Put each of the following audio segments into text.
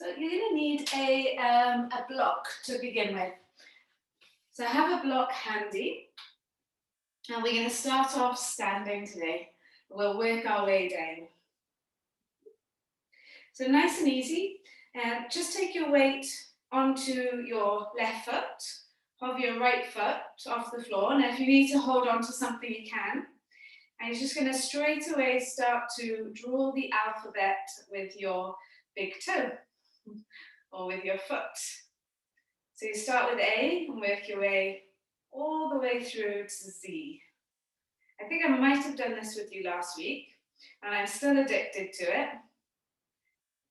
So you're going to need a block to begin with. So have a block handy. And we're going to start off standing today. We'll work our way down. So nice and easy. Just take your weight onto your left foot, hover your right foot off the floor, and if you need to hold on to something, you can. And you're just going to straight away start to draw the alphabet with your big toe, or with your foot. So you start with A and work your way all the way through to Z. I think I might have done this with you last week, and I'm still addicted to it.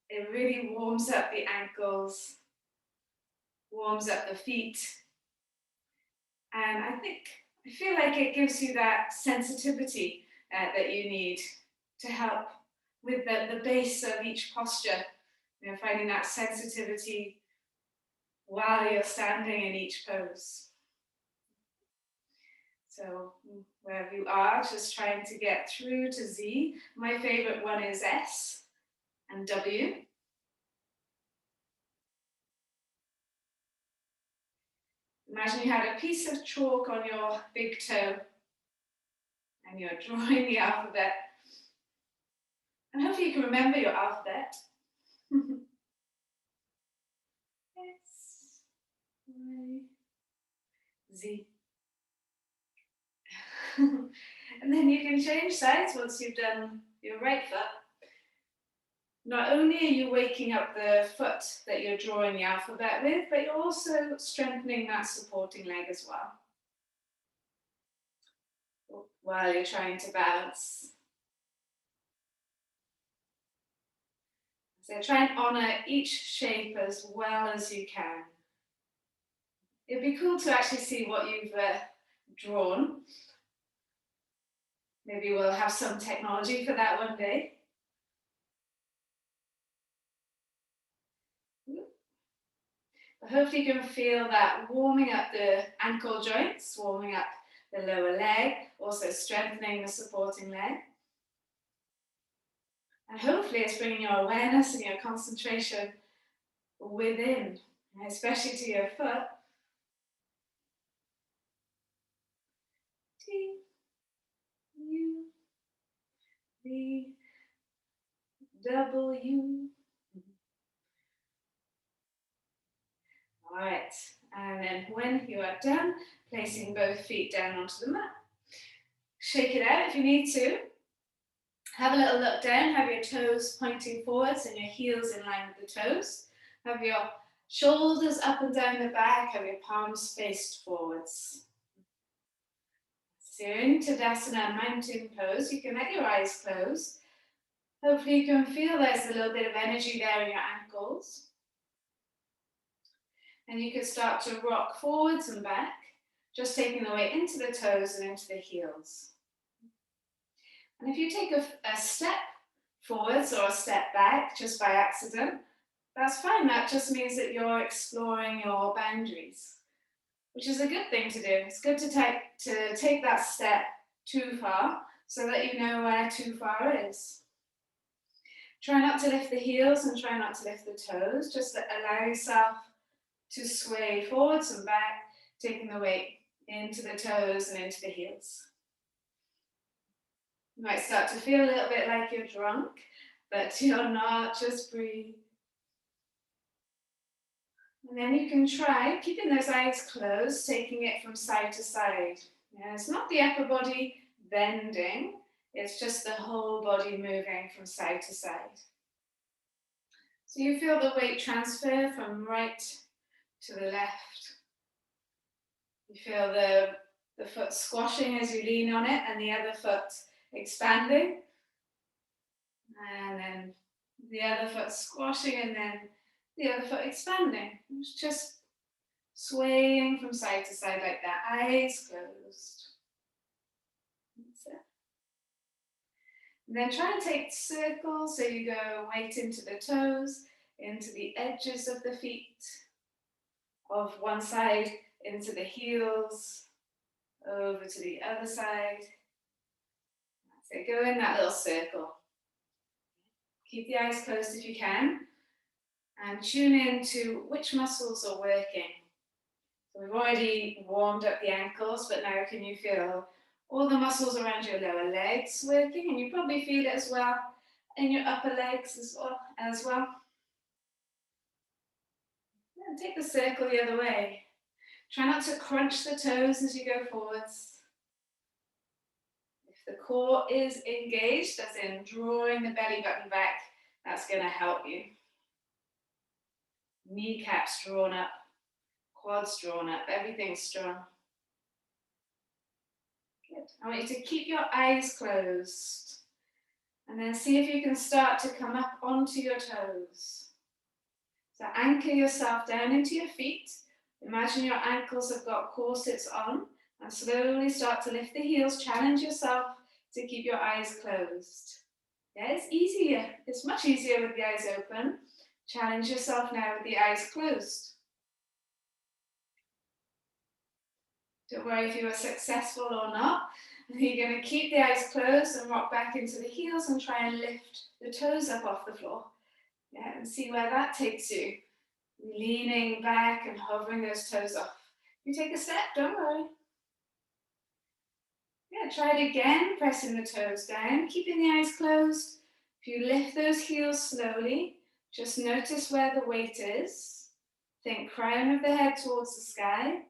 It really warms up the ankles, warms up the feet, and I feel like it gives you that sensitivity that you need to help with the base of each posture. You know, finding that sensitivity while you're standing in each pose. So wherever you are, just trying to get through to Z. My favorite one is S and W. Imagine you had a piece of chalk on your big toe and you're drawing the alphabet. And hopefully you can remember your alphabet. S, Y, Z. And then you can change sides once you've done your right foot. Not only are you waking up the foot that you're drawing the alphabet with, but you're also strengthening that supporting leg as well, while you're trying to balance. So try and honour each shape as well as you can. It'd be cool to actually see what you've drawn. Maybe we'll have some technology for that one day. But hopefully you can feel that warming up the ankle joints, warming up the lower leg, also strengthening the supporting leg. And hopefully it's bringing your awareness and your concentration within, especially to your foot. T, U, V, W. All right, and then when you are done, placing both feet down onto the mat. Shake it out if you need to. Have a little look down, have your toes pointing forwards and your heels in line with the toes. Have your shoulders up and down the back, have your palms faced forwards. So you're in Tadasana mountain pose. You can let your eyes close. Hopefully you can feel there's a little bit of energy there in your ankles. And you can start to rock forwards and back, just taking the weight into the toes and into the heels. And if you take a step forwards or a step back just by accident, that's fine. That just means that you're exploring your boundaries, which is a good thing to do. It's good to take that step too far so that you know where too far is. Try not to lift the heels and try not to lift the toes. Just allow yourself to sway forwards and back, taking the weight into the toes and into the heels. You might start to feel a little bit like you're drunk, but you're not, just breathe. And then you can try keeping those eyes closed, taking it from side to side. Yeah, it's not the upper body bending, it's just the whole body moving from side to side. So you feel the weight transfer from right to the left. You feel the foot squashing as you lean on it and the other foot expanding. And then the other foot squashing and then the other foot expanding. It's just swaying from side to side like that, eyes closed. That's it. And then try and take circles, so you go weight into the toes, into the edges of the feet, of one side into the heels, over to the other side. That's it, go in that little circle. Keep the eyes closed if you can. and tune in to which muscles are working. So we've already warmed up the ankles, but now can you feel all the muscles around your lower legs working? And you probably feel it as well in your upper legs as well. And take the circle the other way. Try not to crunch the toes as you go forwards. If the core is engaged, as in drawing the belly button back, that's going to help you. Kneecaps drawn up, quads drawn up, everything's strong. Good. I want you to keep your eyes closed and then see if you can start to come up onto your toes. So anchor yourself down into your feet. Imagine your ankles have got corsets on and slowly start to lift the heels. Challenge yourself to keep your eyes closed. Yeah, it's easier. It's much easier with the eyes open. Challenge yourself now with the eyes closed. Don't worry if you were successful or not. You're going to keep the eyes closed and rock back into the heels and try and lift the toes up off the floor. Yeah, and see where that takes you. Leaning back and hovering those toes off. You take a step, don't worry. Yeah, try it again, pressing the toes down, keeping the eyes closed. If you lift those heels slowly, just notice where the weight is. Think crown of the head towards the sky.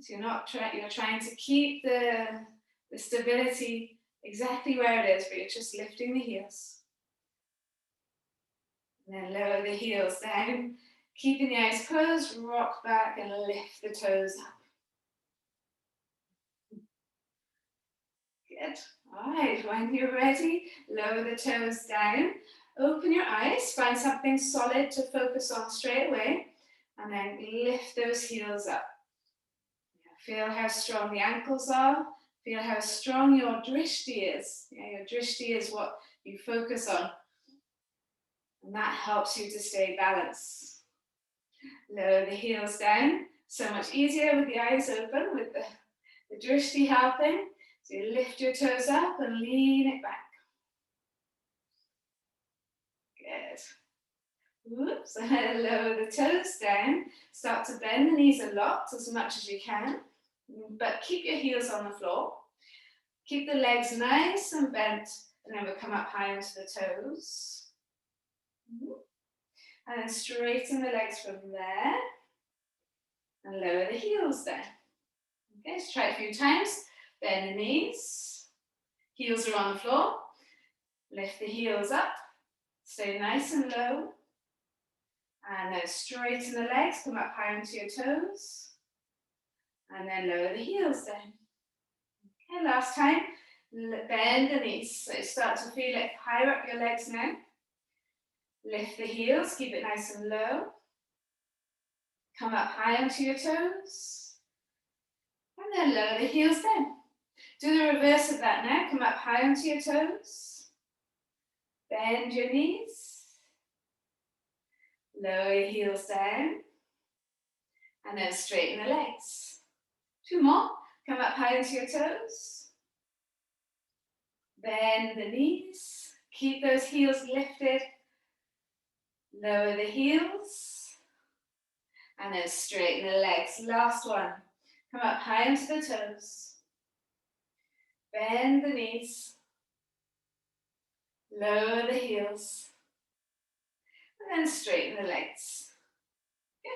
So you're trying to keep the stability exactly where it is, but you're just lifting the heels. And then lower the heels down, keeping the eyes closed, rock back and lift the toes up. Good. All right, when you're ready, lower the toes down, open your eyes, find something solid to focus on straight away, and then lift those heels up. Feel how strong the ankles are. Feel how strong your drishti is. Yeah, your drishti is what you focus on. And that helps you to stay balanced. Lower the heels down. So much easier with the eyes open, with the drishti helping. So you lift your toes up and lean it back. Good. Whoops. Lower the toes down. Start to bend the knees a lot, as much as you can. But keep your heels on the floor. Keep the legs nice and bent, and then we'll come up high onto the toes. And then straighten the legs from there, and lower the heels down. Okay, let's try it a few times. Bend the knees, heels are on the floor. Lift the heels up, stay nice and low. And then straighten the legs, come up high onto your toes. And then lower the heels down. Okay, last time. Bend the knees, so start to feel it higher up your legs now. Lift the heels, keep it nice and low. Come up high onto your toes. And then lower the heels down. Do the reverse of that now. Come up high onto your toes. Bend your knees. Lower your heels down. And then straighten the legs. Two more. Come up high onto your toes. Bend the knees. Keep those heels lifted. Lower the heels. And then straighten the legs. Last one. Come up high onto the toes. Bend the knees. Lower the heels. And then straighten the legs. Good.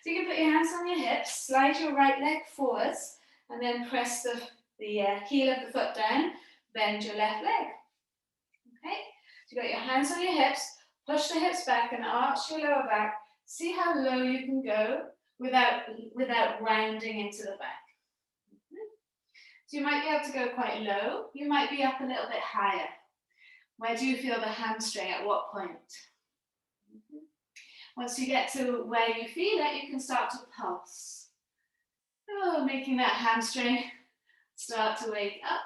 So you can put your hands on your hips. Slide your right leg forwards. And then press the heel of the foot down. Bend your left leg. Okay, so you got your hands on your hips, push the hips back and arch your lower back. See how low you can go without rounding into the back. So you might be able to go quite low. You might be up a little bit higher. Where do you feel the hamstring at what point? Once you get to where you feel it, you can start to pulse. Oh, making that hamstring start to wake up.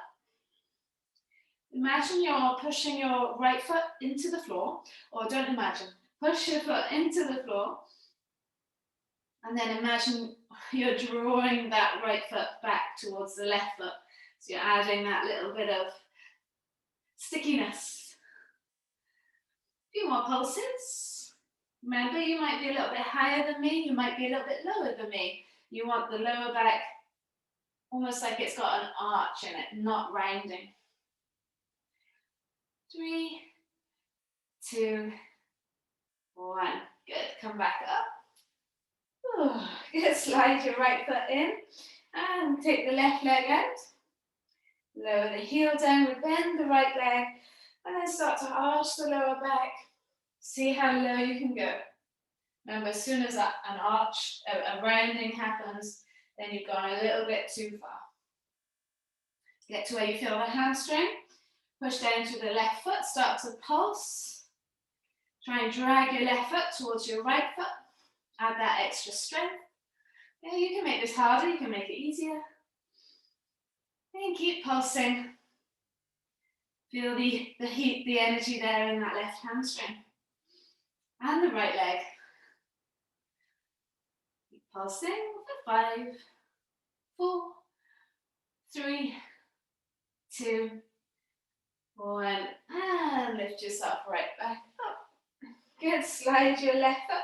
Imagine you're pushing your right foot into the floor, or don't imagine, push your foot into the floor, and then imagine you're drawing that right foot back towards the left foot. So you're adding that little bit of stickiness. A few more pulses. Remember, you might be a little bit higher than me, you might be a little bit lower than me. You want the lower back almost like it's got an arch in it, not rounding. 3, 2, 1. Good. Come back up. Oh, good. Slide your right foot in and take the left leg out. Lower the heel down, bend the right leg, and then start to arch the lower back. See how low you can go. Remember, as soon as an arch, a rounding happens, then you've gone a little bit too far. Get to where you feel the hamstring. Push down to the left foot, start to pulse. Try and drag your left foot towards your right foot. Add that extra strength. Yeah, you can make this harder, you can make it easier. And keep pulsing. Feel the heat, the energy there in that left hamstring. And the right leg. Keep pulsing for 5, 4, 3, 2, 1. And lift yourself right back up. Good. Slide your left foot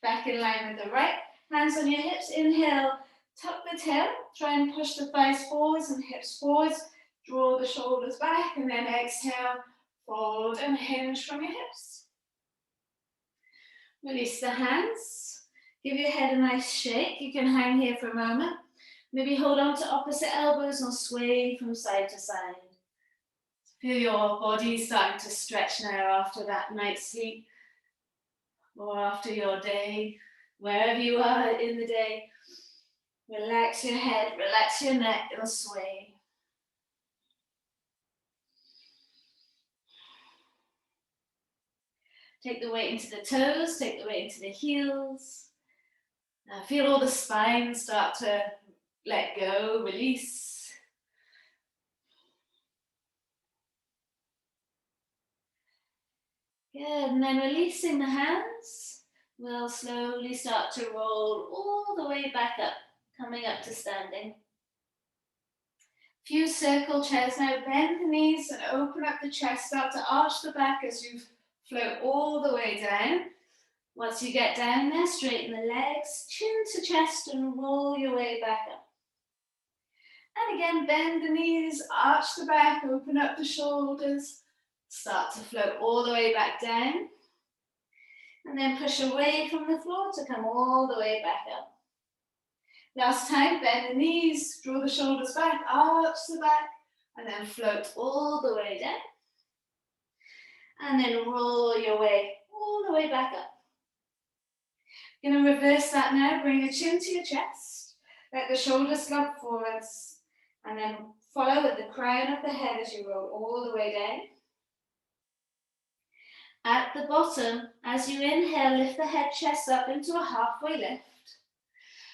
back in line with the right. Hands on your hips. Inhale, tuck the tail. Try and push the thighs forwards and hips forwards. Draw the shoulders back, and then exhale, fold and hinge from your hips. Release the hands. Give your head a nice shake. You can hang here for a moment. Maybe hold on to opposite elbows or sway from side to side. Feel your body starting to stretch now after that night's sleep or after your day, wherever you are in the day. Relax your head, relax your neck, it'll sway. Take the weight into the toes, take the weight into the heels. Now feel all the spine start to let go, release. Good, and then releasing the hands, we'll slowly start to roll all the way back up, coming up to standing. Few circle chairs now, bend the knees and open up the chest, start to arch the back as you float all the way down. Once you get down there, straighten the legs, chin to chest and roll your way back up. And again, bend the knees, arch the back, open up the shoulders, start to float all the way back down. And then push away from the floor to come all the way back up. Last time, bend the knees, draw the shoulders back, arch the back, and then float all the way down. And then roll your way all the way back up. You're going to reverse that now. Bring your chin to your chest. Let the shoulders slump forwards. And then follow with the crown of the head as you roll all the way down. At the bottom, as you inhale, lift the head, chest up into a halfway lift.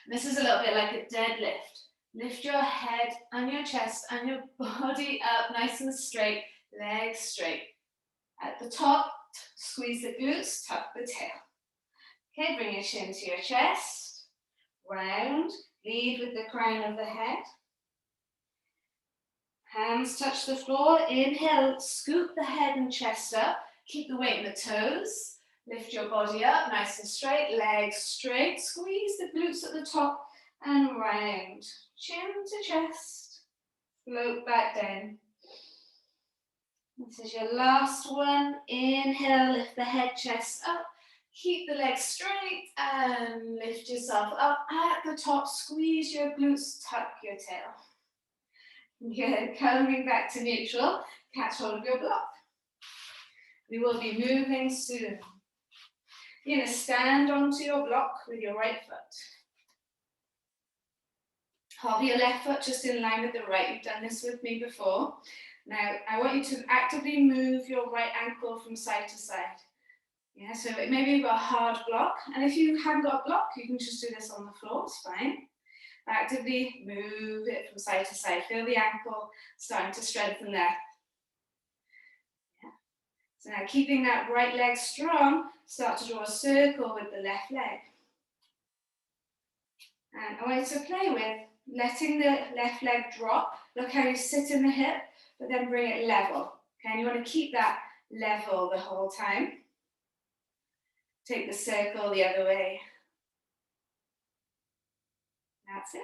This is a little bit like a deadlift. Lift your head and your chest and your body up nice and straight, legs straight. At the top, squeeze the glutes, tuck the tail. Okay, bring your chin to your chest, round, lead with the crown of the head. Hands touch the floor, inhale, scoop the head and chest up, keep the weight in the toes, lift your body up, nice and straight, legs straight, squeeze the glutes at the top and round, chin to chest, float back down. This is your last one. Inhale, lift the head, chest up. Keep the legs straight and lift yourself up. At the top, squeeze your glutes, tuck your tail. Good. Coming back to neutral, catch hold of your block. We will be moving soon. You're going to stand onto your block with your right foot. Hold your left foot just in line with the right. You've done this with me before. Now, I want you to actively move your right ankle from side to side. Yeah, so maybe you've got a hard block, and if you haven't got a block, you can just do this on the floor, it's fine. Actively move it from side to side. Feel the ankle starting to strengthen there. Yeah. So now, keeping that right leg strong, start to draw a circle with the left leg. And I want you to play with letting the left leg drop. Look how you sit in the hip, but then bring it level. Okay, and you want to keep that level the whole time. Take the circle the other way. That's it.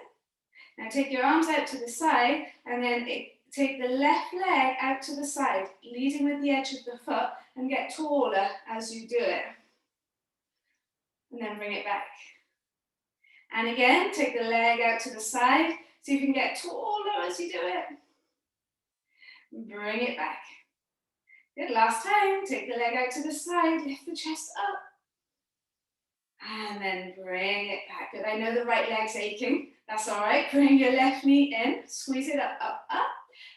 Now take your arms out to the side and then take the left leg out to the side, leading with the edge of the foot, and get taller as you do it. And then bring it back. And again, take the leg out to the side, so you can get taller as you do it. Bring it back. Good, last time, take the leg out to the side, lift the chest up. And then bring it back. Good, I know the right leg's aching. That's all right. Bring your left knee in, squeeze it up, up, up.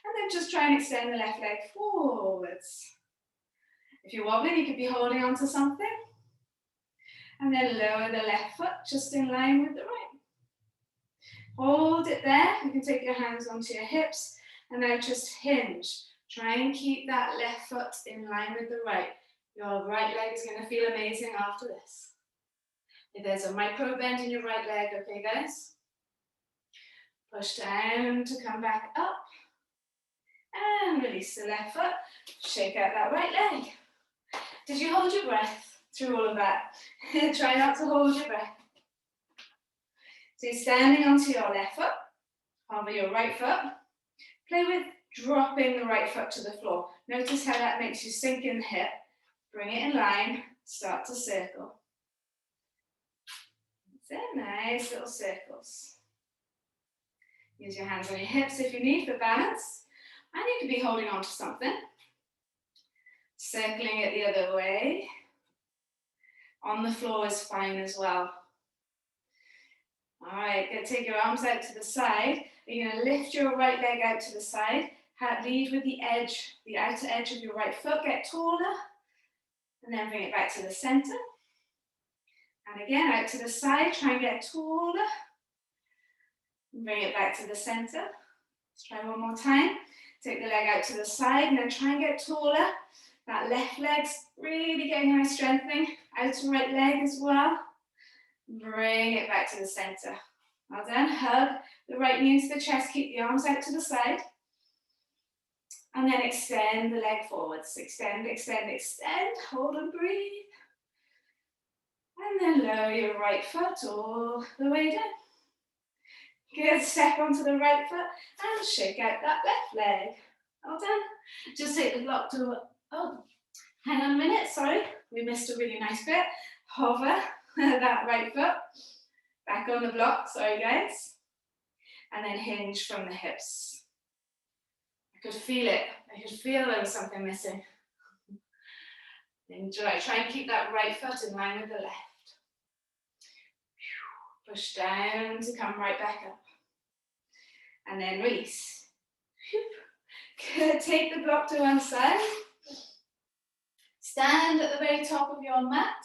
And then just try and extend the left leg forwards. If you're wobbling, you could be holding onto something. And then lower the left foot, just in line with the right. Hold it there. You can take your hands onto your hips. And now just hinge. Try and keep that left foot in line with the right. Your right leg is going to feel amazing after this. If there's a micro bend in your right leg, okay guys? Push down to come back up. And release the left foot. Shake out that right leg. Did you hold your breath through all of that? Try not to hold your breath. So you're standing onto your left foot. Hover your right foot. Play with dropping the right foot to the floor. Notice how that makes you sink in the hip. Bring it in line. Start to circle. That's it. Nice little circles. Use your hands on your hips if you need for balance. And you could be holding on to something. Circling it the other way. On the floor is fine as well. All right, good. Take your arms out to the side. You're going to lift your right leg out to the side. Lead with the edge, the outer edge of your right foot. Get taller. And then bring it back to the center. And again, out to the side. Try and get taller. And bring it back to the center. Let's try one more time. Take the leg out to the side and then try and get taller. That left leg's really getting a nice strengthening. Outer right leg as well. Bring it back to the center. Well done. Hug the right knee into the chest. Keep the arms out to the side. And then extend the leg forwards. Extend, extend, extend. Hold and breathe. And then lower your right foot all the way down. Good. Step onto the right foot and shake out that left leg. Well done. Just take the block to, oh, hang on a minute, sorry. We missed a really nice bit. Hover that right foot. Back on the block, sorry guys. And then hinge from the hips. I could feel it. I could feel there was something missing. Enjoy. Try and keep that right foot in line with the left. Push down to come right back up. And then release. Good. Take the block to one side. Stand at the very top of your mat.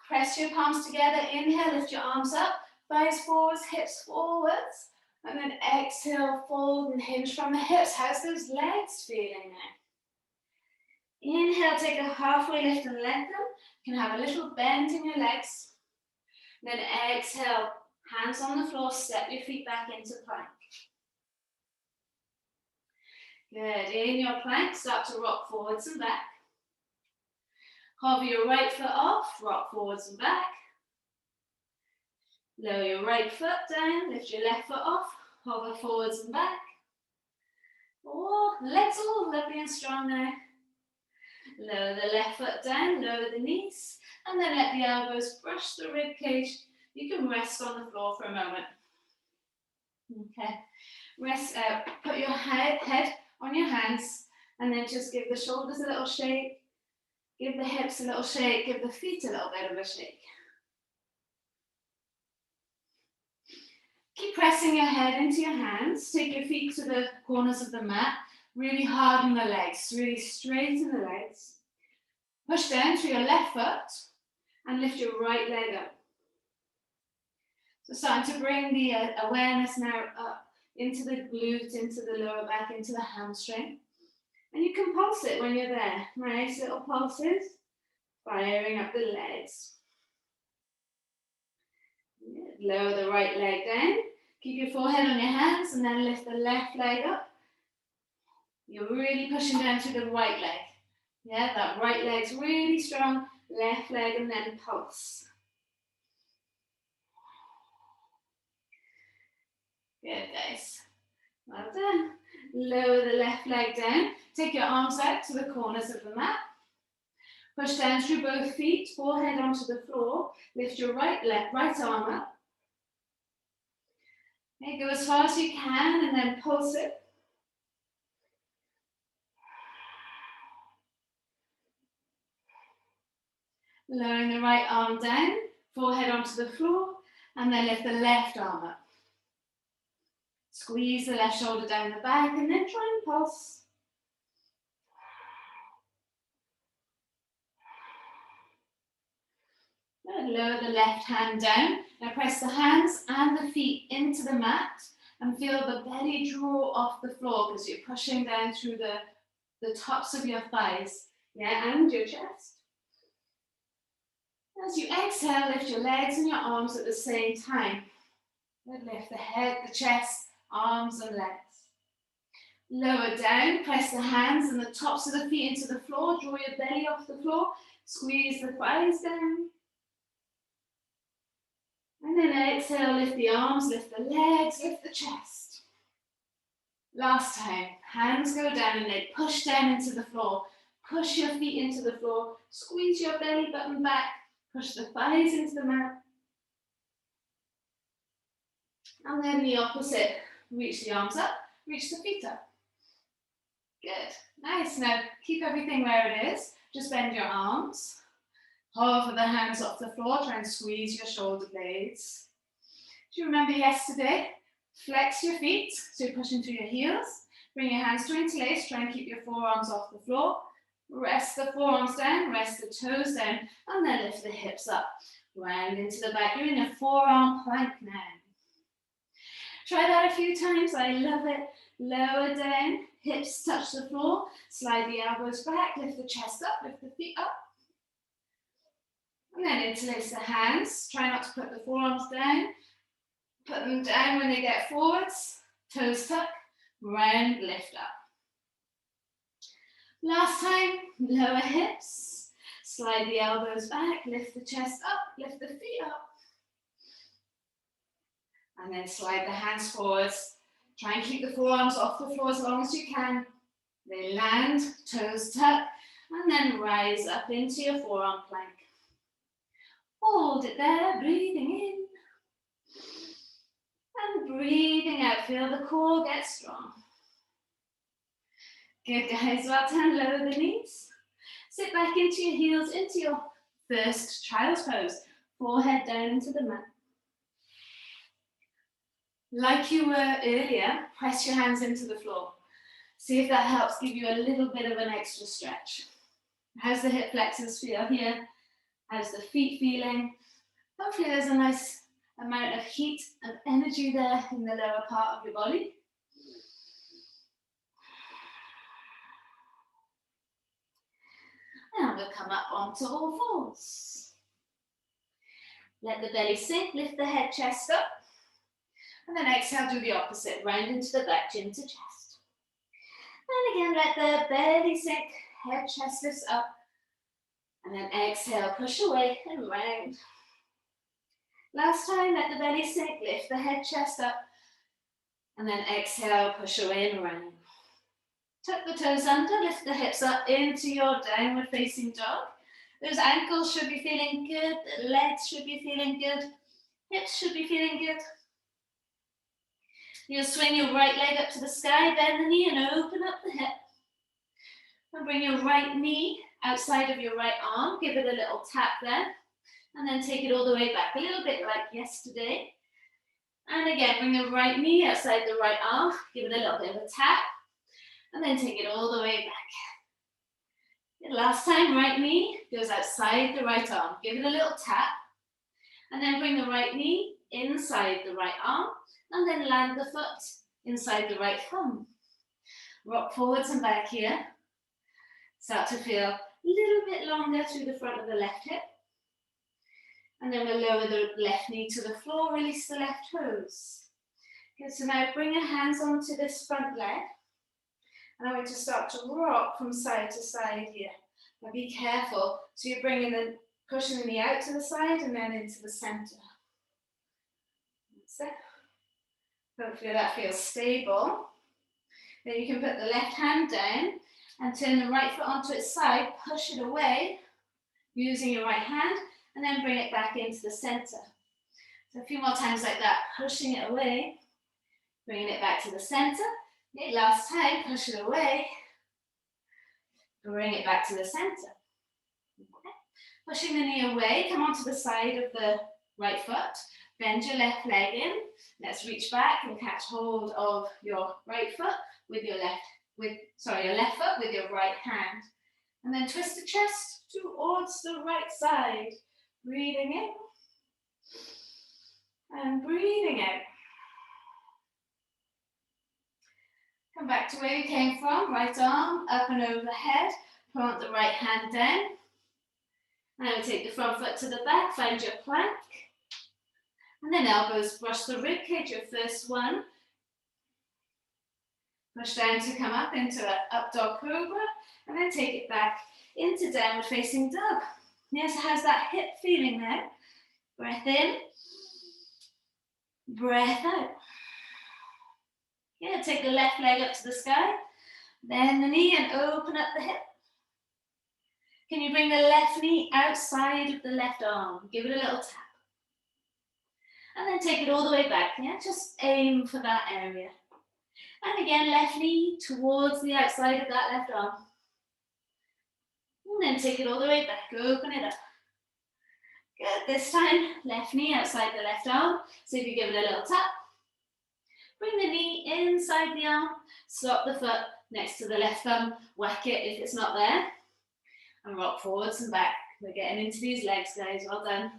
Press your palms together. Inhale, lift your arms up. Thighs forwards, hips forwards. And then exhale, fold and hinge from the hips. How's those legs feeling now? Inhale, take a halfway lift and let them. You can have a little bend in your legs. Then exhale, hands on the floor, step your feet back into plank. Good. In your plank, start to rock forwards and back. Hover your right foot off, rock forwards and back. Lower your right foot down, lift your left foot off, hover forwards and back. Oh, legs all lovely and strong now. Lower the left foot down, lower the knees, and then let the elbows brush the rib cage. You can rest on the floor for a moment. Okay, rest out. Put your head on your hands, and then just give the shoulders a little shake, give the hips a little shake, give the feet a little bit of a shake. Keep pressing your head into your hands. Take your feet to the corners of the mat. Really harden the legs, really straighten the legs. Push down to your left foot and lift your right leg up. So starting to bring the awareness now up into the glute, into the lower back, into the hamstring. And you can pulse it when you're there. Nice little pulses, firing up the legs. Lower the right leg down. Keep your forehead on your hands and then lift the left leg up. You're really pushing down to the right leg. Yeah, that right leg's really strong. left leg and then pulse. Good, guys. Well done. Lower the left leg down. Take your arms out to the corners of the mat. Push down through both feet, forehead onto the floor. Lift your right arm up. Okay, go as far as you can and then pulse it. Lowering the right arm down, forehead onto the floor, and then lift the left arm up. Squeeze the left shoulder down the back and then try and pulse. Good. Lower the left hand down. Now press the hands and the feet into the mat and feel the belly draw off the floor because you're pushing down through the tops of your thighs, yeah, and your chest. As you exhale, lift your legs and your arms at the same time. Good. Lift the head, the chest, arms and legs. Lower down, press the hands and the tops of the feet into the floor. Draw your belly off the floor. Squeeze the thighs down. And then exhale, lift the arms, lift the legs, lift the chest. Last time, hands go down and they push down into the floor. Push your feet into the floor. Squeeze your belly button back. Push the thighs into the mat. And then the opposite. Reach the arms up, reach the feet up. Good, nice. Now keep everything where it is. Just bend your arms. Hover the hands off the floor. Try and squeeze your shoulder blades. Do you remember yesterday? Flex your feet, so you're pushing through your heels. Bring your hands to interlace. Try and keep your forearms off the floor. Rest the forearms down, rest the toes down, and then lift the hips up. Round into the back. You're in a forearm plank now. Try that a few times. I love it. Lower down, hips touch the floor. Slide the elbows back, lift the chest up, lift the feet up. And then interlace the hands. Try not to put the forearms down. Put them down when they get forwards. Toes tuck, round, lift up. Last time, lower hips. Slide the elbows back, lift the chest up, lift the feet up. And then slide the hands forwards. Try and keep the forearms off the floor as long as you can. They land, toes tuck, and then rise up into your forearm plank. Hold it there, breathing in. And breathing out, feel the core get strong. Good, guys, well done. Lower the knees. Sit back into your heels, into your first child's pose. Forehead down into the mat. Like you were earlier, press your hands into the floor. See if that helps give you a little bit of an extra stretch. How's the hip flexors feel here? How's the feet feeling? Hopefully there's a nice amount of heat and energy there in the lower part of your body. Now we'll come up onto all fours. Let the belly sink, lift the head, chest up. And then exhale, do the opposite, round into the back, chin to chest. And again, let the belly sink, head, chest lifts up. And then exhale, push away and round. Last time, let the belly sink, lift the head, chest up. And then exhale, push away and round. Tuck the toes under, lift the hips up into your downward facing dog. Those ankles should be feeling good, the legs should be feeling good, hips should be feeling good. You'll swing your right leg up to the sky, bend the knee and open up the hip. And bring your right knee outside of your right arm, give it a little tap there. And then take it all the way back, a little bit like yesterday. And again, bring the right knee outside the right arm, give it a little bit of a tap. And then take it all the way back. Last time, right knee goes outside the right arm. Give it a little tap. And then bring the right knee inside the right arm. And then land the foot inside the right thumb. Rock forwards and back here. Start to feel a little bit longer through the front of the left hip. And then we'll lower the left knee to the floor, release the left toes. Okay, so now bring your hands onto this front leg. And I want to start to rock from side to side here. Now be careful. So you're pushing the knee out to the side and then into the center. That's it. Hopefully that feels stable. Then you can put the left hand down and turn the right foot onto its side, push it away using your right hand, and then bring it back into the center. So a few more times like that, pushing it away, bringing it back to the center. Okay, last time, push it away, bring it back to the center. Okay. Pushing the knee away, come onto the side of the right foot, bend your left leg in. Let's reach back and catch hold of your right foot with your left foot with your right hand. And then twist the chest towards the right side. Breathing in and breathing out. Come back to where you came from, right arm up and overhead. Plant the right hand down. Now take the front foot to the back, find your plank. And then elbows brush the rib cage, your first one. Push down to come up into an up dog cobra, and then take it back into downward facing dog. Yes, how's that hip feeling now? Breath in, breath out. Yeah, take the left leg up to the sky, bend the knee and open up the hip. Can you bring the left knee outside of the left arm? Give it a little tap. And then take it all the way back, yeah? Just aim for that area. And again, left knee towards the outside of that left arm. And then take it all the way back, open it up. Good, this time, left knee outside the left arm. So if you give it a little tap, bring the knee inside the arm, stop the foot next to the left thumb, whack it if it's not there, and rock forwards and back. We're getting into these legs, guys, well done.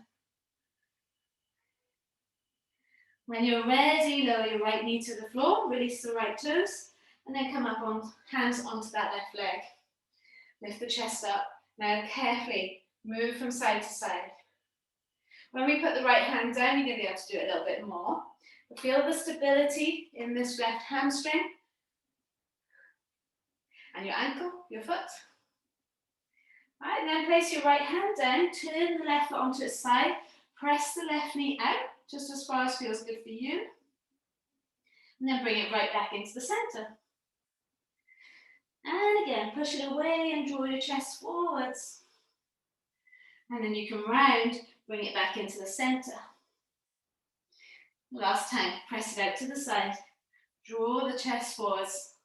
When you're ready, lower your right knee to the floor, release the right toes, and then come up on hands onto that left leg. Lift the chest up. Now carefully move from side to side. When we put the right hand down, you're going to be able to do it a little bit more. But feel the stability in this left hamstring and your ankle, your foot. All right, then place your right hand down, turn the left foot onto its side, press the left knee out, just as far as feels good for you. And then bring it right back into the center. And again, push it away and draw your chest forwards. And then you can round, bring it back into the center. Last time, press it out to the side. Draw the chest forwards.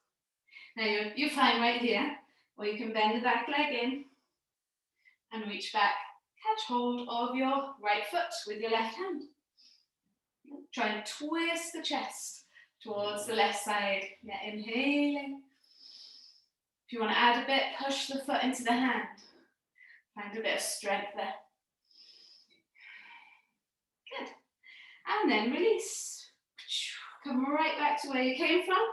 Now you're fine right here, or you can bend the back leg in and reach back. Catch hold of your right foot with your left hand. Try and twist the chest towards the left side. Yeah, inhaling. If you want to add a bit, push the foot into the hand. Find a bit of strength there. Good. And then release. Come right back to where you came from.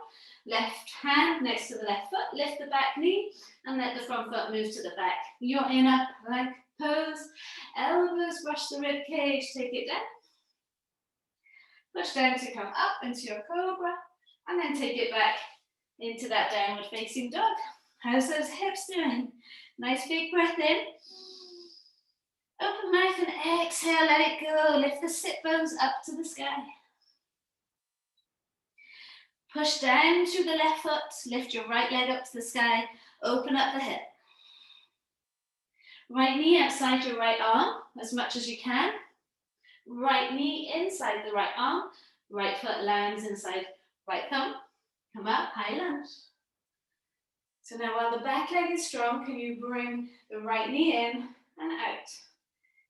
Left hand next to the left foot. Lift the back knee and let the front foot move to the back. You're in a plank pose. Elbows brush the rib cage. Take it down. Push down to come up into your cobra. And then take it back into that downward facing dog. How's those hips doing? Nice big breath in. Open mouth and exhale, let it go. Lift the sit bones up to the sky. Push down through the left foot. Lift your right leg up to the sky. Open up the hip. Right knee outside your right arm as much as you can. Right knee inside the right arm. Right foot lands inside right thumb. Come up, high lunge. So now while the back leg is strong, can you bring the right knee in and out?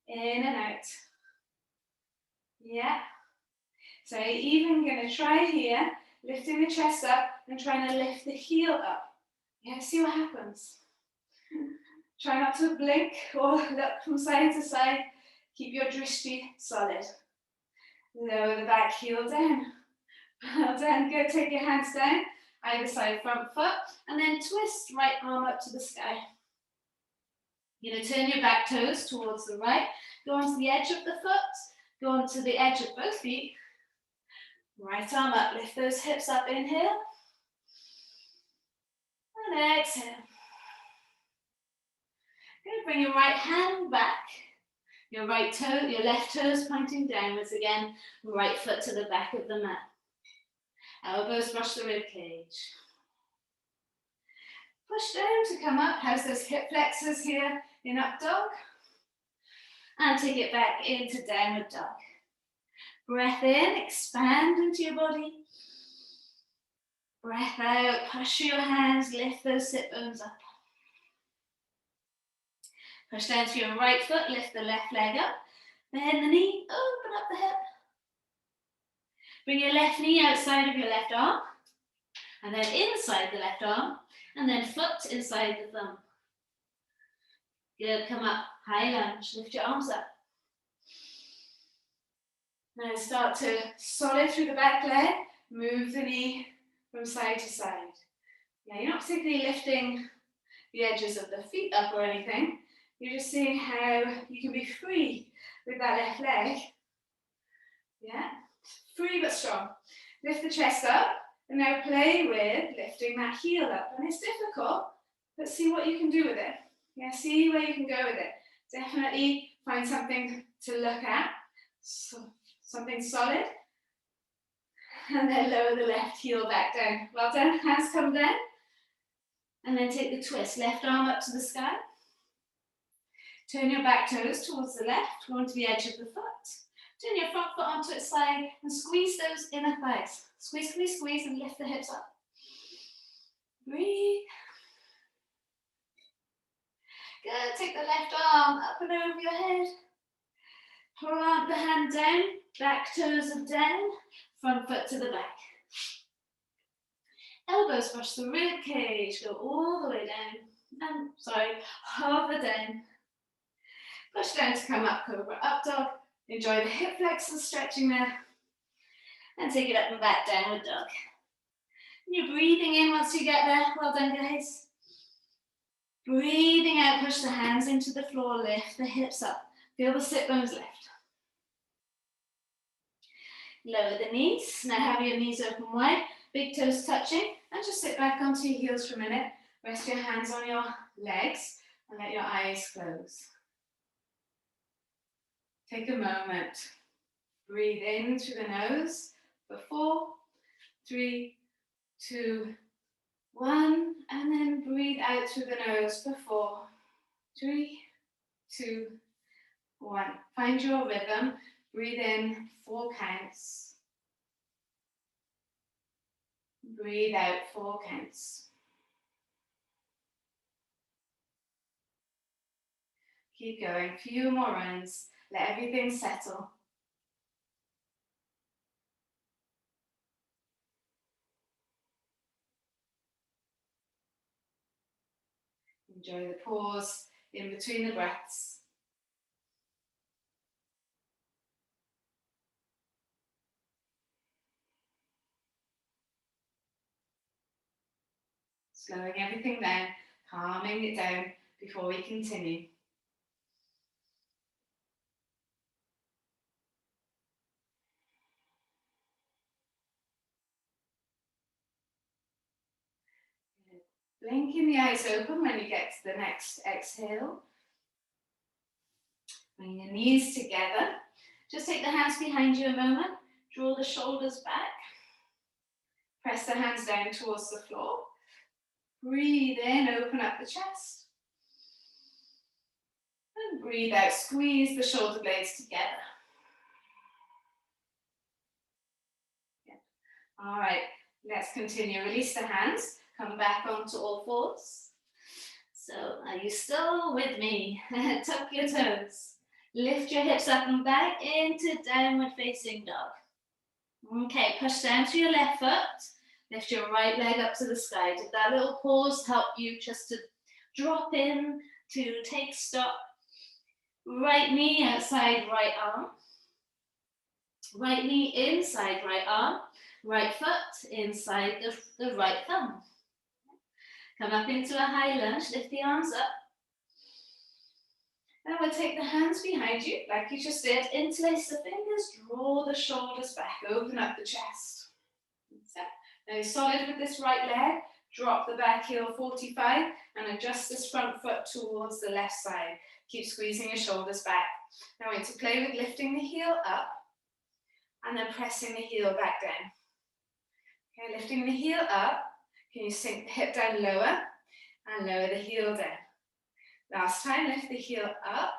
In and out. Yeah. So you're even going to try here, lifting the chest up and trying to lift the heel up. Yeah, see what happens. Try not to blink or look from side to side. Keep your drishti solid. Lower the back heel down. Well done. Good. Take your hands down. Either side front foot, and then twist right arm up to the sky. You're going to turn your back toes towards the right, go onto the edge of the foot, go onto the edge of both feet. Right arm up, lift those hips up, inhale, and exhale. Good. Bring your right hand back. Your right toe, your left toes pointing downwards again. Right foot to the back of the mat. Elbows brush the rib cage. Push down to come up. How's those hip flexors here in up dog? And take it back into downward dog. Breath in, expand into your body. Breath out, push through your hands, lift those sit bones up. Push down to your right foot, lift the left leg up. Bend the knee, open up the hip. Bring your left knee outside of your left arm. And then inside the left arm. And then foot inside the thumb. Good, come up, high lunge, lift your arms up. Now start to solid through the back leg, move the knee from side to side. Yeah, you're not particularly lifting the edges of the feet up or anything. You're just seeing how you can be free with that left leg. Yeah, free but strong. Lift the chest up and now play with lifting that heel up. And it's difficult, but see what you can do with it. Yeah, see where you can go with it. Definitely find something to look at. So, something solid. And then lower the left heel back down. Well done. Hands come down. And then take the twist. Left arm up to the sky. Turn your back toes towards the left. Go onto the edge of the foot. Turn your front foot onto its side and squeeze those inner thighs. Squeeze, squeeze, squeeze and lift the hips up. Breathe. Good. Take the left arm up and over your head. Plant the hand down. Back toes are down. Front foot to the back. Elbows brush the rib cage. Go all the way down. Hover down. Push down to come up, cobra, up dog. Enjoy the hip flexors stretching there. And take it up and back, downward dog. And you're breathing in once you get there. Well done, guys. Breathing out, push the hands into the floor, lift the hips up. Feel the sit bones lift. Lower the knees. Now have your knees open wide, big toes touching, and just sit back onto your heels for a minute. Rest your hands on your legs and let your eyes close. Take a moment. Breathe in through the nose for 4, 3, 2, 1, and then breathe out through the nose for 4, 3, 2, 1. Find your rhythm. Breathe in 4 counts. Breathe out 4 counts. Keep going. Few more rounds. Let everything settle. Enjoy the pause in between the breaths. Slowing everything down, calming it down before we continue. Blinking the eyes open when you get to the next exhale. Bring your knees together. Just take the hands behind you a moment. Draw the shoulders back. Press the hands down towards the floor. Breathe in, open up the chest. And breathe out, squeeze the shoulder blades together. Good. All right, let's continue. Release the hands. Come back onto all fours. So, are you still with me? Tuck your toes. Lift your hips up and back into downward facing dog. Okay, push down to your left foot. Lift your right leg up to the sky. Did that little pause help you just to drop in, to take stock? Right knee outside right arm. Right knee inside right arm. Right foot inside the right thumb. Come up into a high lunge, lift the arms up. And we'll take the hands behind you, like you just did. Interlace the fingers, draw the shoulders back, open up the chest. So, now you're solid with this right leg. Drop the back heel 45 and adjust this front foot towards the left side. Keep squeezing your shoulders back. Now we're going to play with lifting the heel up and then pressing the heel back down. Okay, lifting the heel up, can you sink the hip down lower and lower the heel down. Last time, lift the heel up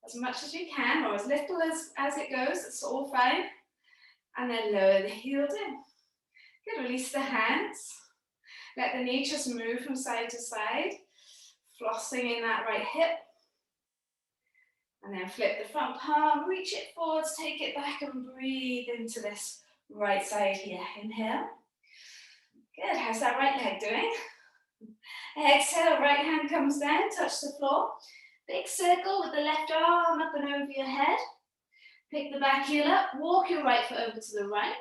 as much as you can, or as little as it goes, it's all fine. And then lower the heel down. Good, release the hands. Let the knee just move from side to side, flossing in that right hip. And then flip the front palm, reach it forwards, take it back and breathe into this right side here. Inhale. Good, how's that right leg doing? Exhale, right hand comes down, touch the floor. Big circle with the left arm up and over your head. Pick the back heel up, walk your right foot over to the right.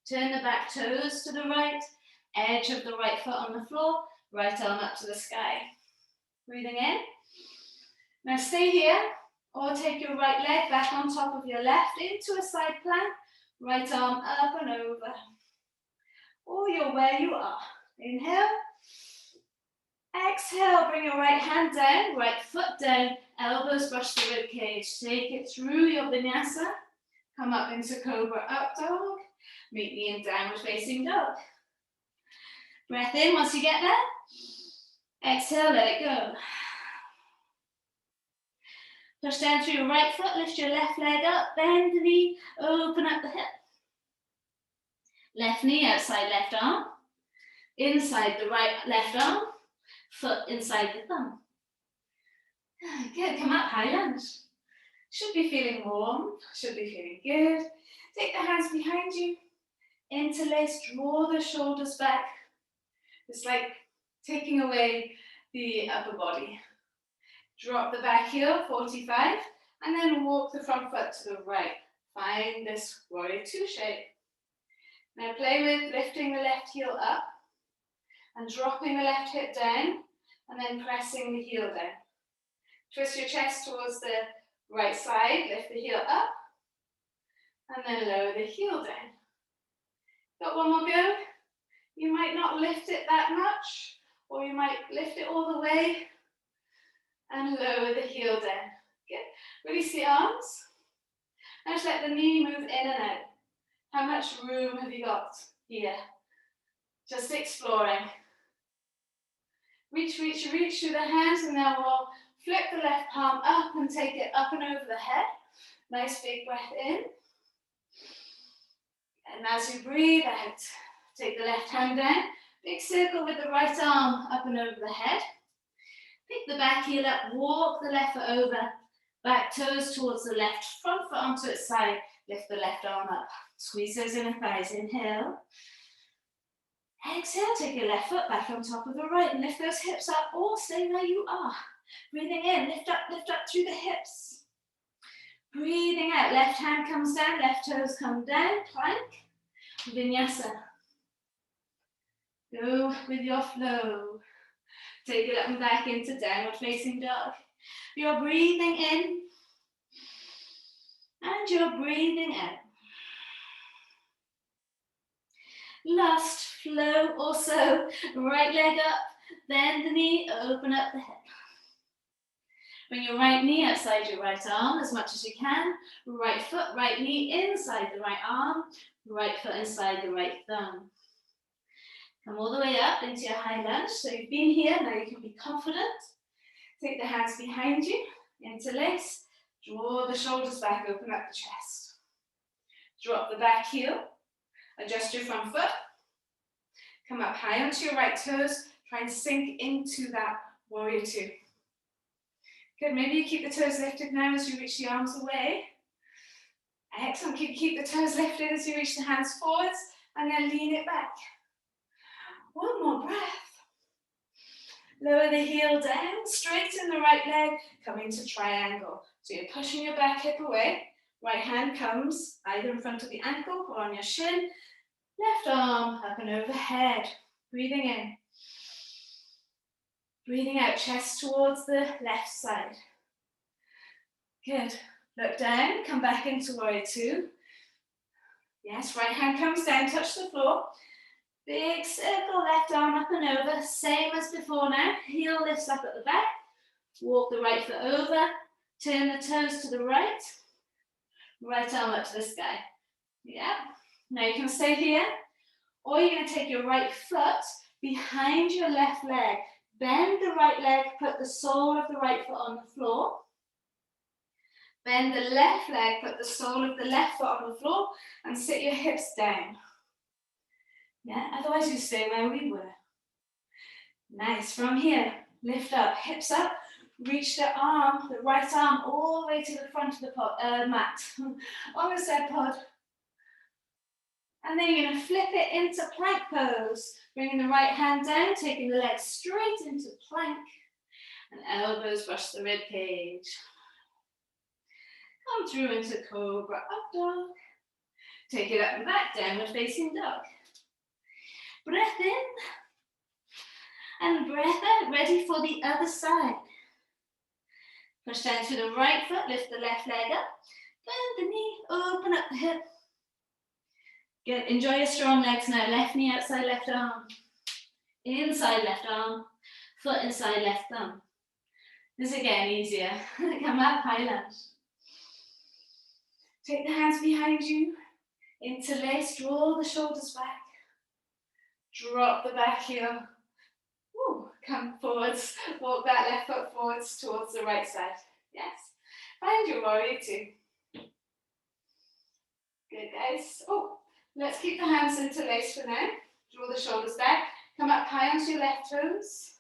Turn the back toes to the right, edge of the right foot on the floor, right arm up to the sky. Breathing in. Now stay here, or take your right leg back on top of your left into a side plank, right arm up and over. Or you're where you are. Inhale. Exhale, bring your right hand down, right foot down, elbows brush the rib cage. Take it through your vinyasa. Come up into cobra, up dog. Meet me in downward facing dog. Breath in once you get there. Exhale, let it go. Push down through your right foot, lift your left leg up, bend the knee, open up the hip. Left knee outside left arm, inside the right left arm, foot inside the thumb. Good, come up, high lunge. Should be feeling warm, should be feeling good. Take the hands behind you, interlace, draw the shoulders back. It's like taking away the upper body. Drop the back heel, 45, and then walk the front foot to the right. Find this warrior two shape. Now play with lifting the left heel up and dropping the left hip down and then pressing the heel down. Twist your chest towards the right side, lift the heel up and then lower the heel down. Got one more go? You might not lift it that much, or you might lift it all the way and lower the heel down. Good. Release the arms. Now just let the knee move in and out. How much room have you got here? Just exploring. Reach, reach, reach through the hands, and now we'll flip the left palm up and take it up and over the head. Nice big breath in. And as you breathe out, take the left hand down. Big circle with the right arm up and over the head. Pick the back heel up, walk the left foot over, back toes towards the left, front foot onto its side, lift the left arm up. Squeeze those inner thighs, inhale. Exhale, take your left foot back on top of the right and lift those hips up or stay where you are. Breathing in, lift up through the hips. Breathing out, left hand comes down, left toes come down, plank, vinyasa. Go with your flow. Take it up and back into downward facing dog. You're breathing in and you're breathing out. Last flow also, right leg up, bend the knee, open up the hip. Bring your right knee outside your right arm as much as you can. Right foot, right knee inside the right arm, right foot inside the right thumb. Come all the way up into your high lunge. So you've been here, now you can be confident. Take the hands behind you, interlace, draw the shoulders back, open up the chest. Drop the back heel, adjust your front foot. Come up high onto your right toes, try and sink into that warrior two. Good, maybe you keep the toes lifted now as you reach the arms away. Excellent, keep the toes lifted as you reach the hands forwards and then lean it back. One more breath. Lower the heel down, straighten the right leg, come into triangle. So you're pushing your back hip away, right hand comes either in front of the ankle or on your shin, left arm up and overhead. Breathing in. Breathing out, chest towards the left side. Good. Look down, come back into warrior two. Yes, right hand comes down, touch the floor. Big circle, left arm up and over, same as before now. Heel lifts up at the back, walk the right foot over, turn the toes to the right, right arm up to the sky. Yeah, now you can stay here, or you're going to take your right foot behind your left leg. Bend the right leg, put the sole of the right foot on the floor. Bend the left leg, put the sole of the left foot on the floor, and sit your hips down. Yeah, otherwise you stay where we were. Nice, from here, lift up, hips up, reach the arm, the right arm, all the way to the front of the mat, on the side pod. And then you're going to flip it into plank pose, bringing the right hand down, taking the leg straight into plank, and elbows brush the rib cage. Come through into cobra, up dog. Take it up and back, downward facing dog. Breath in and breath out, ready for the other side. Push down to the right foot, lift the left leg up, bend the knee, open up the hip. Good, enjoy your strong legs now. Left knee outside left arm, inside left arm, foot inside left thumb. This is getting easier. Come up, high lunge. Take the hands behind you, interlace, draw the shoulders back. Drop the back heel. Woo, come forwards, walk that left foot forwards towards the right side. Yes, find your warrior two. Good, guys. Oh, let's keep the hands interlaced for now. Draw the shoulders back. Come up high onto your left toes.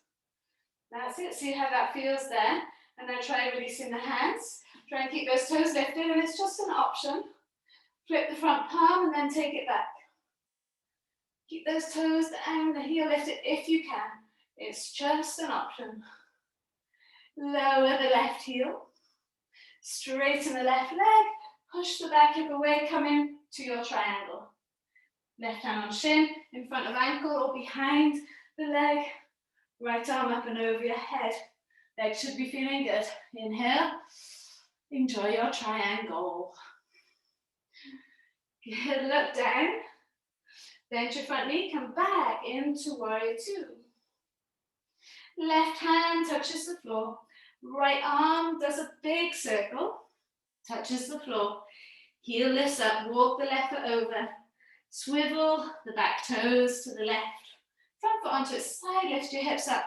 That's it, see how that feels there. And then try releasing the hands. Try and keep those toes lifted, and it's just an option. Flip the front palm and then take it back. Keep those toes down, the heel lifted if you can. It's just an option. Lower the left heel. Straighten the left leg. Push the back hip away, come in to your triangle. Left hand on shin, in front of ankle or behind the leg. Right arm up and over your head. Leg should be feeling good. Inhale. Enjoy your triangle. Good, look down. Bend your front knee, come back into warrior two. Left hand touches the floor. Right arm does a big circle, touches the floor. Heel lifts up, walk the left foot over. Swivel the back toes to the left. Front foot onto its side, lift your hips up.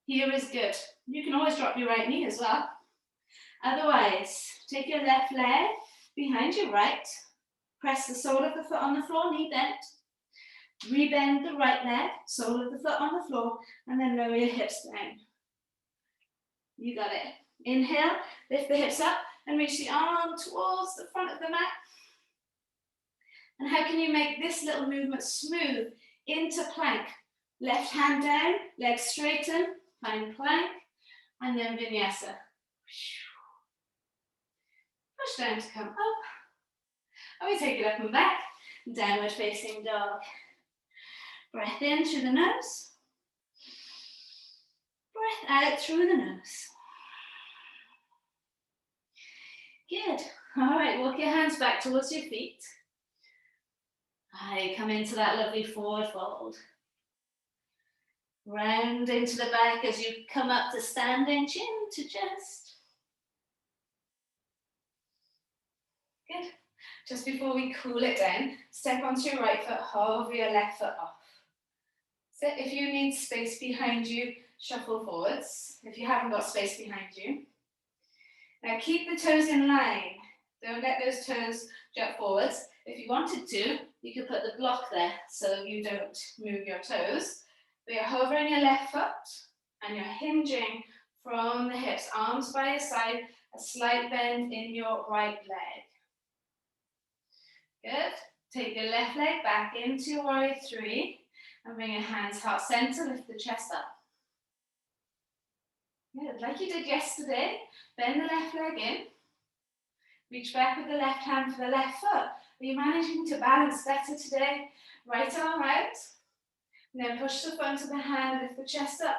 Here is good. You can always drop your right knee as well. Otherwise, take your left leg behind your right. Press the sole of the foot on the floor, knee bent. Rebend the right leg, sole of the foot on the floor, and then lower your hips down. You got it. Inhale, lift the hips up and reach the arm towards the front of the mat. And how can you make this little movement smooth? Into plank. Left hand down, legs straighten, find plank, and then vinyasa. Push down to come up. And we take it up and back, downward facing dog. Breath in through the nose. Breath out through the nose. Good. All right, walk your hands back towards your feet. Come into that lovely forward fold. Round into the back as you come up to standing, chin to chest. Good. Just before we cool it down, step onto your right foot, hover your left foot off. So if you need space behind you, shuffle forwards. If you haven't got space behind you. Now keep the toes in line. Don't let those toes jut forwards. If you wanted to, you could put the block there so you don't move your toes. But you're hovering your left foot and you're hinging from the hips, arms by your side, a slight bend in your right leg. Good. Take your left leg back into your warrior three and bring your hands heart center, lift the chest up. Good, like you did yesterday, bend the left leg in. Reach back with the left hand for the left foot. Are you managing to balance better today? Right arm out. And then push the front of the hand, lift the chest up.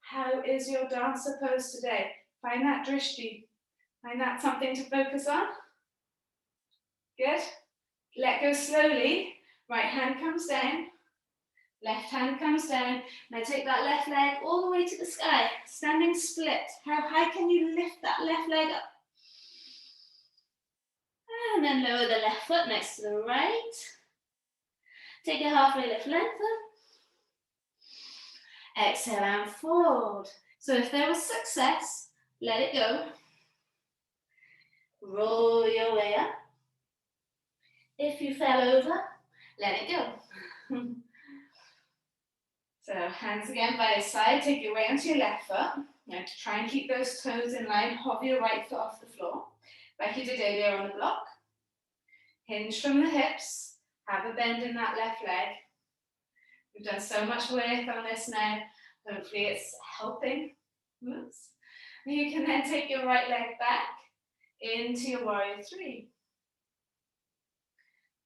How is your dancer pose today? Find that drishti. Find that something to focus on. Good. Let go slowly. Right hand comes down. Left hand comes down. Now take that left leg all the way to the sky. Standing split. How high can you lift that left leg up? And then lower the left foot next to the right. Take a halfway lift, lengthen. Exhale and fold. So if there was success, let it go. Roll your way up. If you fell over, let it go. So hands again by your side, take your weight onto your left foot. Now to try and keep those toes in line, hover your right foot off the floor, like you did earlier on the block. Hinge from the hips, have a bend in that left leg. We've done so much work on this now, hopefully it's helping. Oops. You can then take your right leg back into your warrior three.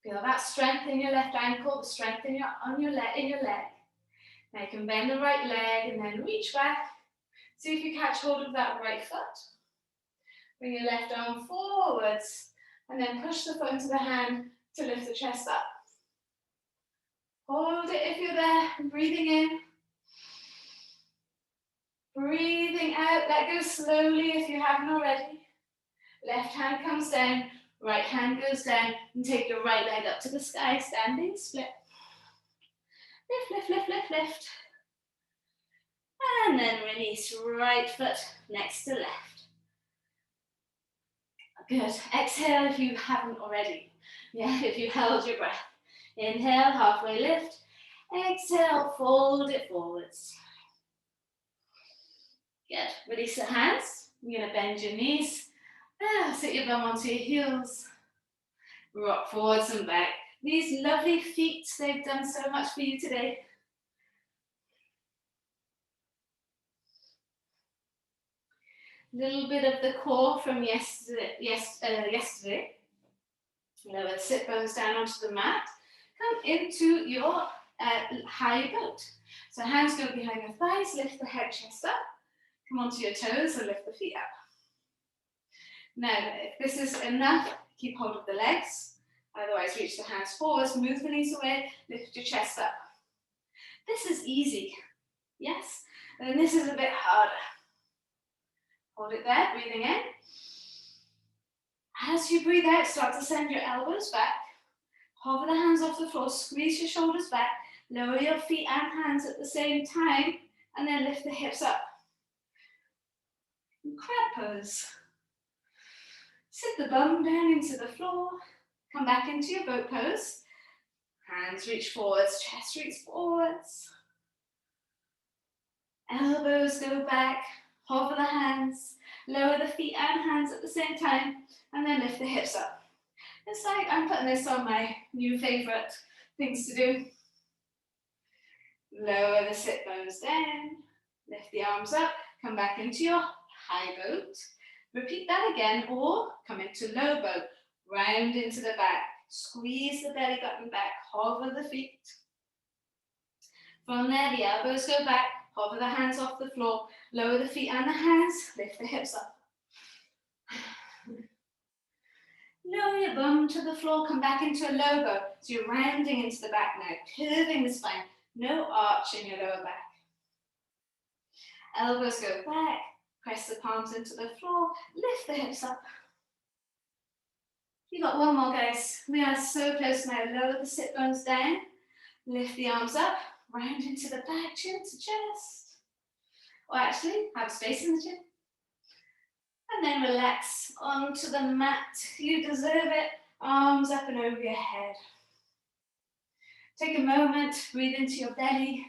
Feel that strength in your left ankle, the strength in your leg. Now you can bend the right leg and then reach back. See if you catch hold of that right foot. Bring your left arm forwards and then push the foot into the hand to lift the chest up. Hold it if you're there, breathing in. Breathing out, let go slowly if you haven't already. Left hand comes down, right hand goes down, and take your right leg up to the sky, standing split. Lift, lift, lift, lift, lift. And then release right foot next to left. Good. Exhale if you haven't already. Yeah, if you held your breath. Inhale, halfway lift. Exhale, fold it forwards. Good. Release the hands. You're going to bend your knees. Sit your bum onto your heels. Rock forwards and back. These lovely feet, they've done so much for you today. Little bit of the core from yesterday. Lower the sit bones down onto the mat. Come into your high boat. So hands go behind your thighs, lift the head, chest up. Come onto your toes and lift the feet up. Now, if this is enough, keep hold of the legs. Otherwise, reach the hands forwards, move the knees away, lift your chest up. This is easy, yes? And this is a bit harder. Hold it there, breathing in. As you breathe out, start to send your elbows back. Hover the hands off the floor, squeeze your shoulders back, lower your feet and hands at the same time, and then lift the hips up. Crab pose. Sit the bum down into the floor, come back into your boat pose. Hands reach forwards, chest reach forwards. Elbows go back, hover the hands, lower the feet and hands at the same time, and then lift the hips up. It's like I'm putting this on my new favorite things to do. Lower the sit bones down, lift the arms up, come back into your high boat. Repeat that again, or come into low boat, round into the back, squeeze the belly button back, hover the feet. From there, the elbows go back, hover the hands off the floor, lower the feet and the hands, lift the hips up. Lower your bum to the floor, come back into a low boat. So you're rounding into the back now, curving the spine, no arch in your lower back. Elbows go back, press the palms into the floor, lift the hips up. You got one more, guys. We are so close now. Lower the sit bones down, lift the arms up, round into the back, chin to chest. Or actually, have space in the chin. And then relax onto the mat. You deserve it. Arms up and over your head. Take a moment, breathe into your belly.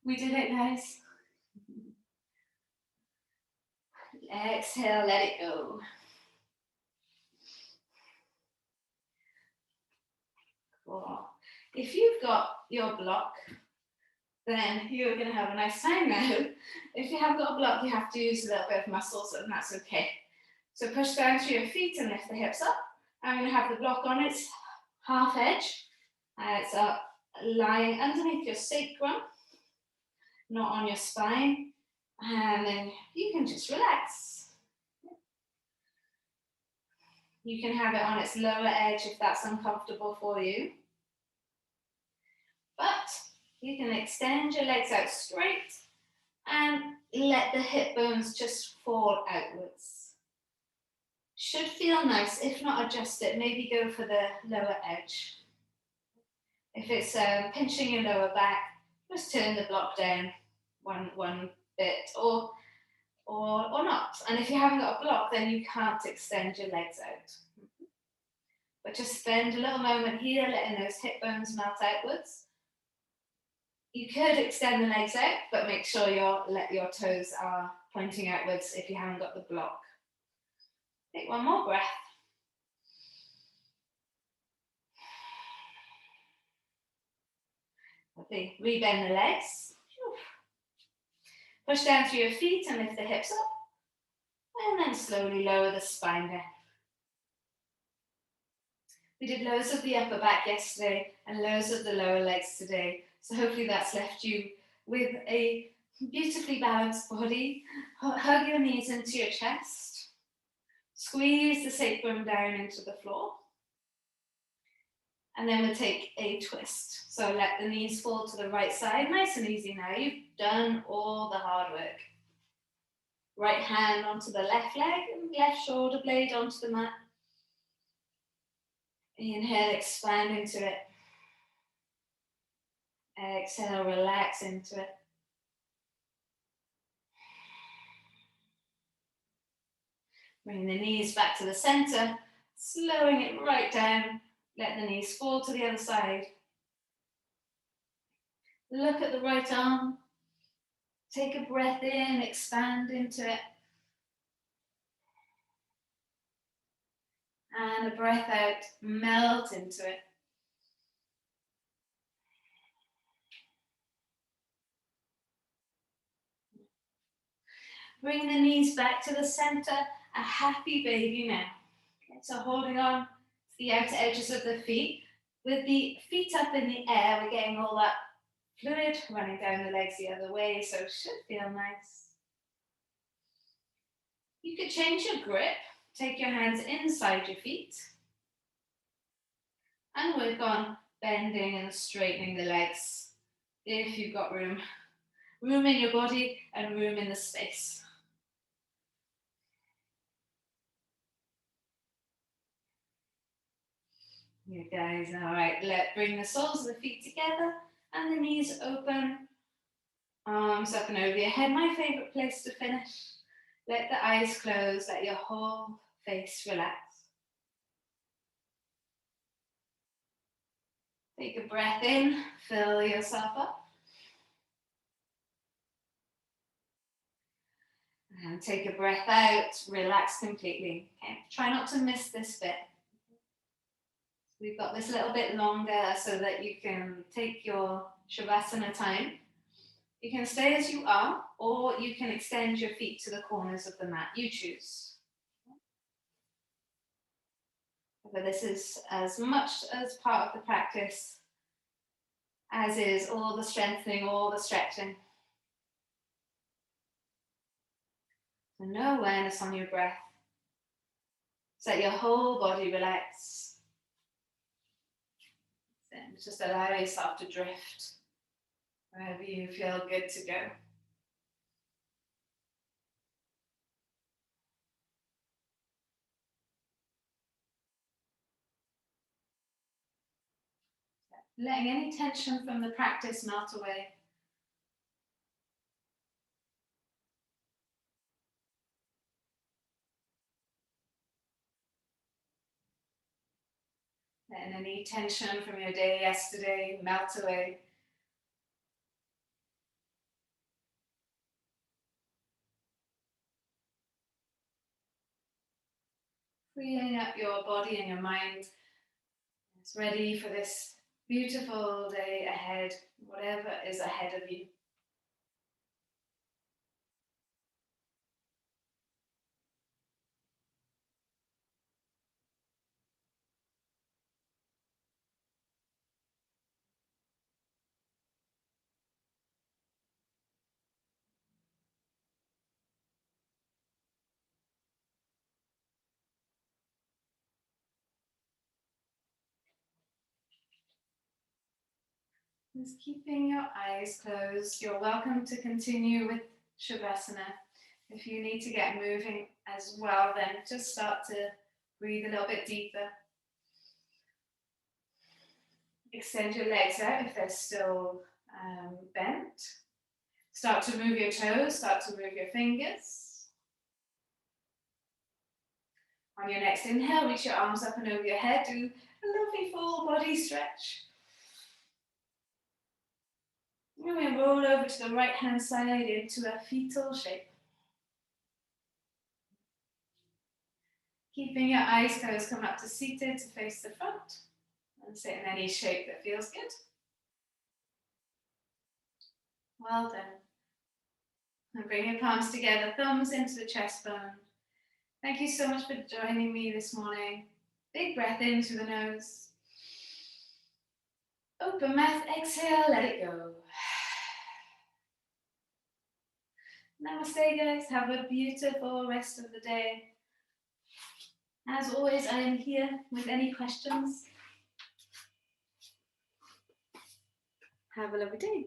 We did it, guys. Exhale, let it go. Cool. If you've got your block, then you're going to have a nice time now. If you haven't got a block, you have to use a little bit of muscles, and that's okay. So push down through your feet and lift the hips up. I'm going to have the block on its half edge. It's lying underneath your sacrum, not on your spine. And then you can just relax. You can have it on its lower edge if that's uncomfortable for you. But You can extend your legs out straight and let the hip bones just fall outwards. Should feel nice. If not, adjust it. Maybe go for the lower edge. If it's pinching your lower back, just turn the block down one bit or not. And if you haven't got a block, then you can't extend your legs out. But just spend a little moment here, letting those hip bones melt outwards. You could extend the legs out, but make sure your toes are pointing outwards if you haven't got the block. Take one more breath. Lovely. Rebend the legs. Push down through your feet and lift the hips up. And then slowly lower the spine down. We did loads of the upper back yesterday and loads of the lower legs today. So hopefully that's left you with a beautifully balanced body. Hug your knees into your chest. Squeeze the sacrum down into the floor. And then we'll take a twist. So let the knees fall to the right side. Nice and easy now. You've done all the hard work. Right hand onto the left leg and left shoulder blade onto the mat. Inhale, expand into it. Exhale, relax into it. Bring the knees back to the center, slowing it right down. Let the knees fall to the other side. Look at the right arm. Take a breath in, expand into it. And a breath out, melt into it. Bring the knees back to the center, a happy baby now. Okay, so holding on to the outer edges of the feet. With the feet up in the air, we're getting all that fluid running down the legs the other way, so it should feel nice. You could change your grip. Take your hands inside your feet. And work on bending and straightening the legs if you've got room. Room in your body and room in the space. You guys, all right, bring the soles of the feet together and the knees open, arms up and over your head. My favorite place to finish. Let the eyes close, let your whole face relax. Take a breath in, fill yourself up. And take a breath out, relax completely. Okay? Try not to miss this bit. We've got this little bit longer so that you can take your Shavasana time. You can stay as you are, or you can extend your feet to the corners of the mat. You choose. But this is as much as part of the practice as is all the strengthening, all the stretching. So no awareness on your breath. So let your whole body relax. Then just allow yourself to drift wherever you feel good to go. Letting any tension from the practice melt away. Letting any tension from your day yesterday melt away. Freeing up your body and your mind. It's ready for this beautiful day ahead, whatever is ahead of you. Just keeping your eyes closed. You're welcome to continue with Shavasana. If you need to get moving as well, then just start to breathe a little bit deeper. Extend your legs out if they're still bent. Start to move your toes, start to move your fingers. On your next inhale, reach your arms up and over your head. Do a lovely full body stretch. And we roll over to the right hand side into a fetal shape. Keeping your eyes closed, come up to seated to face the front. And sit in any shape that feels good. Well done. And bring your palms together, thumbs into the chest bone. Thank you so much for joining me this morning. Big breath in through the nose. Open mouth, exhale, let it go. Namaste, guys. Have a beautiful rest of the day. As always, I am here with any questions. Have a lovely day.